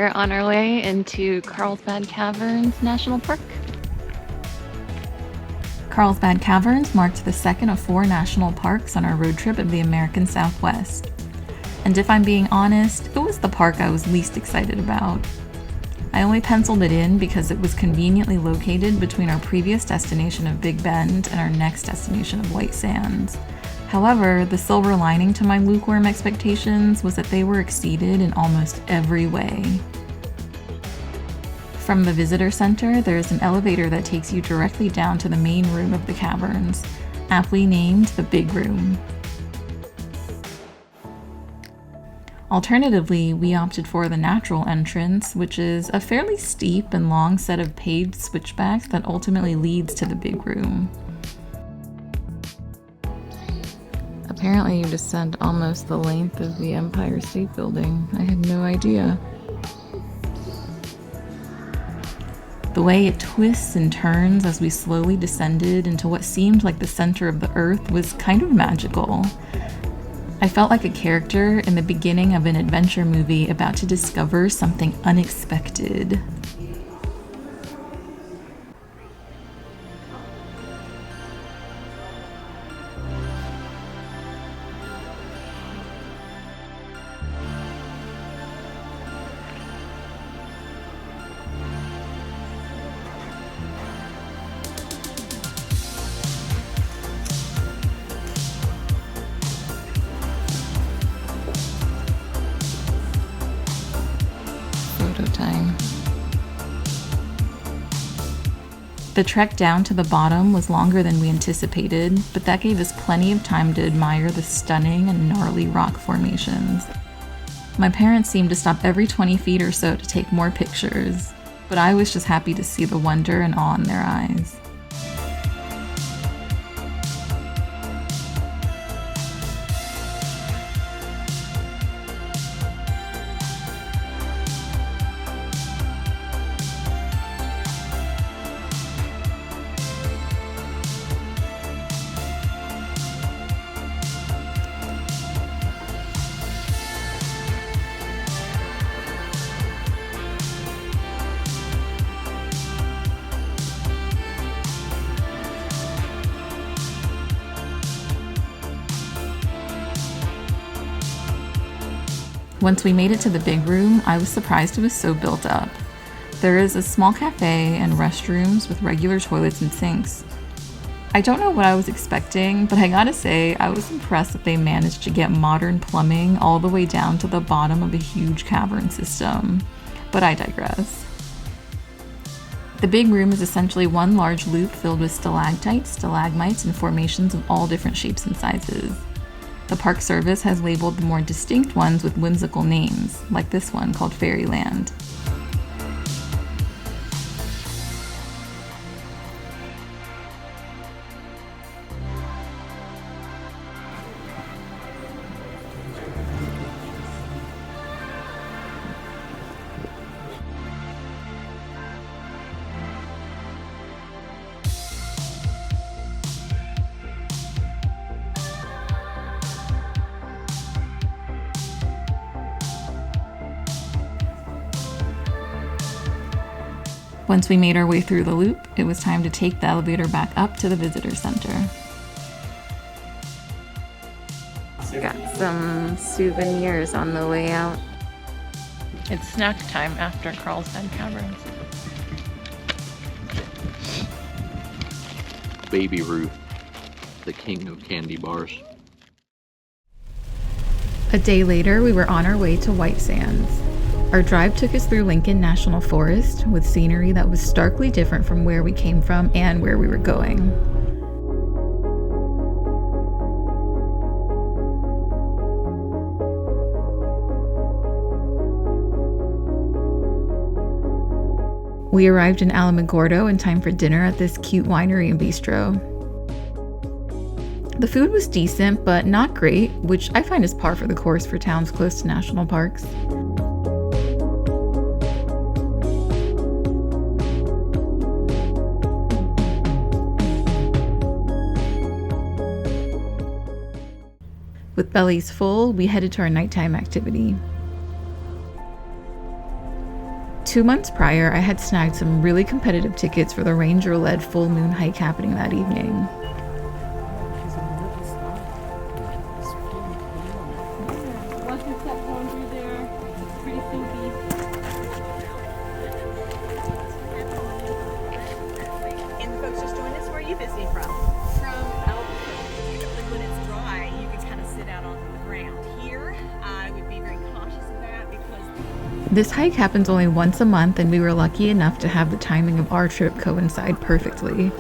We're on our way into Carlsbad Caverns National Park. Carlsbad Caverns marked the second of 4 national parks on our road trip of the American Southwest. And if I'm being honest, it was the park I was least excited about. I only penciled it in because it was conveniently located between our previous destination of Big Bend and our next destination of White Sands. However, the silver lining to my lukewarm expectations was that they were exceeded in almost every way. From the visitor center, there is an elevator that takes you directly down to the main room of the caverns, aptly named the Big Room. Alternatively, we opted for the natural entrance, which is a fairly steep and long set of paved switchbacks that ultimately leads to the Big Room. Apparently you descend almost the length of the Empire State Building. I had no idea. The way it twists and turns as we slowly descended into what seemed like the center of the earth was kind of magical. I felt like a character in the beginning of an adventure movie about to discover something unexpected. Time. The trek down to the bottom was longer than we anticipated, but that gave us plenty of time to admire the stunning and gnarly rock formations. My parents seemed to stop every 20 feet or so to take more pictures, but I was just happy to see the wonder and awe in their eyes. Once we made it to the Big Room, I was surprised it was so built up. There is a small cafe and restrooms with regular toilets and sinks. I don't know what I was expecting, but I gotta say, I was impressed that they managed to get modern plumbing all the way down to the bottom of a huge cavern system. But I digress. The Big Room is essentially one large loop filled with stalactites, stalagmites, and formations of all different shapes and sizes. The Park Service has labeled the more distinct ones with whimsical names, like this one called Fairyland. Once we made our way through the loop, it was time to take the elevator back up to the visitor center. Got some souvenirs on the way out. It's snack time after Carlsbad Caverns. Baby Ruth, the king of candy bars. A day later, we were on our way to White Sands. Our drive took us through Lincoln National Forest with scenery that was starkly different from where we came from and where we were going. We arrived in Alamogordo in time for dinner at this cute winery and bistro. The food was decent, but not great, which I find is par for the course for towns close to national parks. With bellies full, we headed to our nighttime activity. 2 months prior, I had snagged some really competitive tickets for the ranger-led full moon hike happening that evening. Once you step going through there, it's pretty soupy. And the folks just joined us. Where are you visiting from? From Alkali. Typically when it's dry, you can kind of sit out on the ground. Here, I would be very cautious of that because This hike happens only once a month, and we were lucky enough to have the timing of our trip coincide perfectly.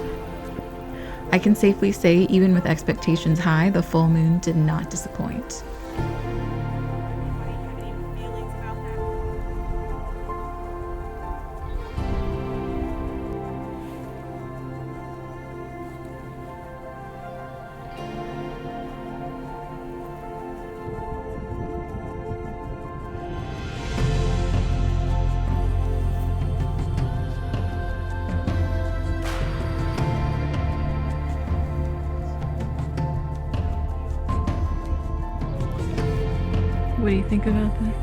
I can safely say, even with expectations high, the full moon did not disappoint. anybody have any feelings about that? What do you think about that?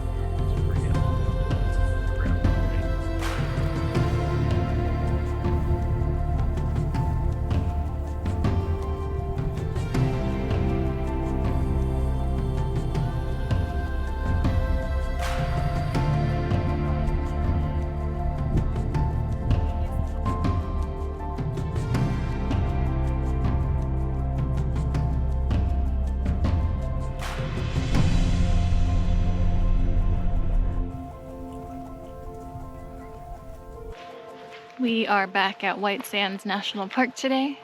We are back at White Sands National Park today,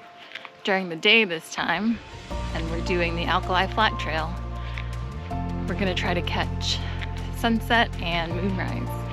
during the day this time, and we're doing the Alkali Flat Trail. We're gonna try to catch sunset and moonrise.